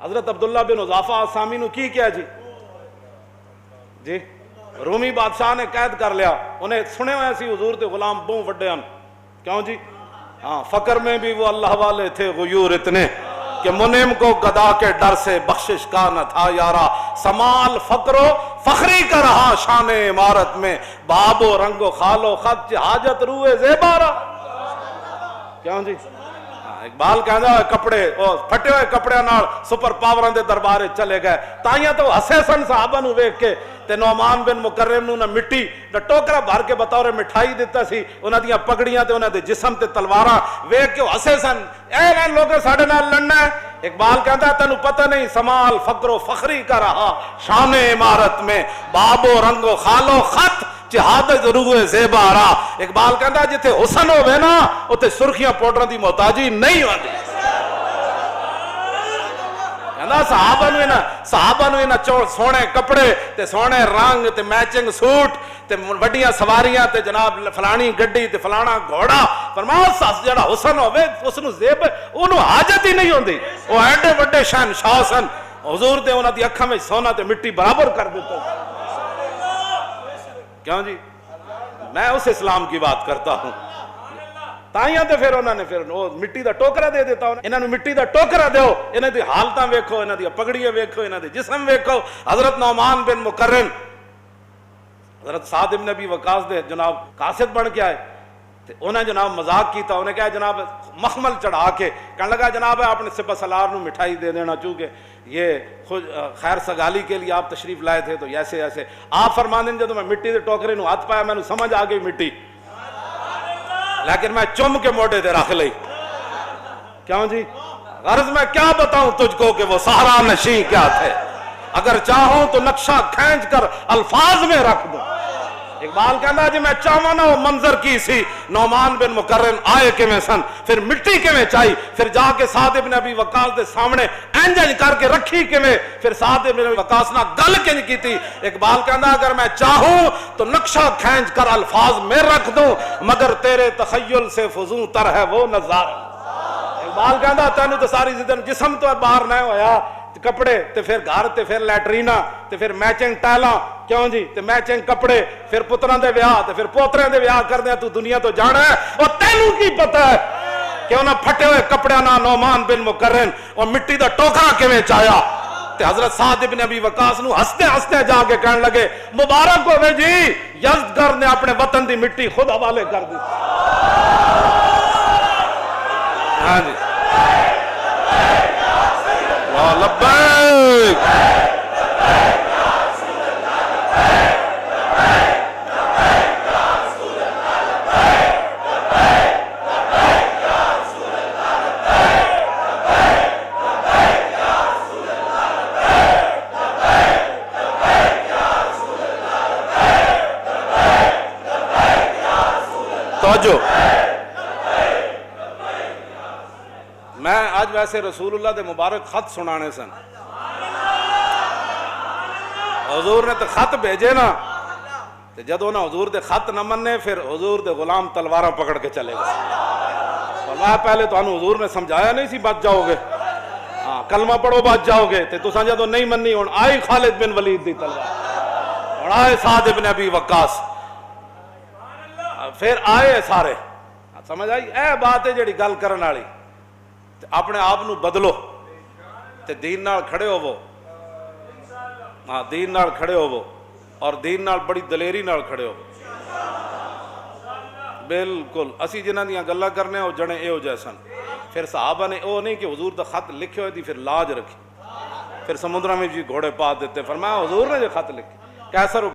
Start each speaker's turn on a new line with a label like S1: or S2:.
S1: हजरत अब्दुल्ला बिन उजाफा आसामी नू की क्या जी जी रूमी बादशाह ने कैद कर लिया, उन्हें सुने हुए सी हुजूर ते गुलाम बहु वड्डे हैं, क्यों जी? हाँ, फकर में भी वो अल्लाह वाले थे गुयूर इतने कि मुनिम को गदा के डर से बख्शिश का न था यारा, समाल फकरो फखरी का रहा शान इमारत में, बाबो रंगो खालो खत हाजत रूए ज़ेबारा। क्यों जी? इकबाल कहता है कपड़े फटे हुए कपड़े नाल सुपर पावर के दरबार चले गए, ताइया तो हसे सन साहबा नू वेख के, ते नौमान बिन मुकर्रम नू ना मिट्टी ना टोकरा भर के बतौर मिठाई दिता सी, उन्हां दियां पगड़ियां ते उन्हां दे जिस्म ते तलवारां वेख के हसे सन, ए लोग साडे नाल लड़ना है। इकबाल कहता है तेनू पता नहीं, समाल फकरो फखरी का रहा शान इमारत में, बाबो रंगो खालो खत जिहादत रूए ज़ेबारा। इकबाल कहता जिथे हुसन होवे ना उथे सुर्खियां पाउडर की मोहताजी नहीं होती। साहबा नू इना सोहने कपड़े ते सोहने रंग ते मैचिंग सूट ते वड्डियां सवारियां ते जनाब फलानी गड्डी ते फलाना घोड़ा, फरमाया जेड़ा हुसन होवे उसनू ज़ेब उन्होंने हाजत ही नहीं होती। वो एडे वड्डे शहनशाह सन, हुजूर दे उन्हां दी अखां में सोना ते मिट्टी बराबर कर दिता। क्यों जी? मैं उस इस्लाम की बात करता हूं। ताइयां ते फिर उन्होंने फिर वो मिट्टी का टोकरा दे देता, इन्होंने मिट्टी का टोकरा दो, इन्हां दी हालतां वेखो, इन्हां दी पगड़ियां वेखो, इन्हां दे जिस्म वेखो। हजरत नौमान बिन मुकर्रन हजरत साद इब्न अबी वकास दे जनाब कासिद बन के आए, ते उन्हें जनाब मजाक किया, उन्हें कहा जनाब मखमल चढ़ा के कहने लगा जनाब अपने सिपह सलार नू मिठाई दे देना, चूंकि ये खुद खैर सगाली के लिए आप तशरीफ लाए थे, तो ऐसे ऐसे आप फरमाते हैं जब मैं मिट्टी के टोकरे नू हाथ पाया मैंने समझ आ गई मिट्टी, लेकिन मैं चुम के मोटे ते रख ली। क्यों जी? गर्ज मैं क्या बताऊं तुझको कि वो सहारा नशी क्या थे, अगर चाहूं तो नक्शा खींच कर अल्फाज में रख दूं। इकबाल कहता जी मैं चाहवा ना वो मंजर की सी, नौमान बिन मुकर्रन आए किवें सन, फिर मिट्टी किवें चाई, फिर जाके साद इब्न अबी वकास के सामने इंज करके रखी किवें, फिर साद इब्न अबी वकास ना गल किंज कीती। इकबाल कहता अगर मैं चाहूं तो नक्शा खींच कर अल्फाज में रख दूं, मगर तेरे तखय्युल से फजू तर है वो नजारा। इकबाल कहता तेनू तो सारी जिस्म तो बाहर नहीं होया, कपड़े ते फिर घर ते फिर लैटरीना ते फिर मैचिंग टाइलां, क्यों जी? ते मैचिंग कपड़े, फिर पुत्रां दे विआह ते फिर पोतरियां दे विआह करदे, तू दुनिया तो जाना है और तेनू की पता है कि उन्हां फटे हुए कपड़े ना नौमान बिन मुकर्रन और मिट्टी दा टोकरा किवें चाया। ते हजरत साद इब्न अबी वकास नू हंसते हंसते जाके कहने लगे मुबारक होवे जी, यज़दगर ने अपने वतन दी मिट्टी खुद हवाले कर दी। हाँ जी तो मैं आज वैसे रसूलुल्लाह दे मुबारक खत सुनाने सन, हुजूर ने तो खत भेजे ना, तो जदों ना हुजूर दे खत न मन्ने फिर हुजूर दे गुलाम तलवारां पकड़ के चले गए। वल्लाह पहले तो हुजूर ने समझाया नहीं सी बच जाओगे, हाँ कलमा पढ़ो बच जाओगे, तो तुसां जदों नहीं मन्नी हुण आई खालिद बिन वलीद दी तलवार, हुण आए साद इब्न अबी वकास, फिर आए सारे। समझ आई? ए बात है जिहड़ी गल करन वाली, अपने आप नू बदलो ते दीन नाल खड़े होवो। हाँ दीन नाल खड़े होवो और दीन नाल बड़ी दलेरी नाल खड़े होवो। बिल्कुल असी जिन्हां दियां गल्लां करने ओ जने इहो जिहे सन। फिर सहाबा ने ओ नहीं कि हुजूर दा खत लिखे होए दी फिर लाज रखी, फिर समुद्र में जी घोड़े पा देते, फरमाया हुजूर ने जो खत लिखे कैसर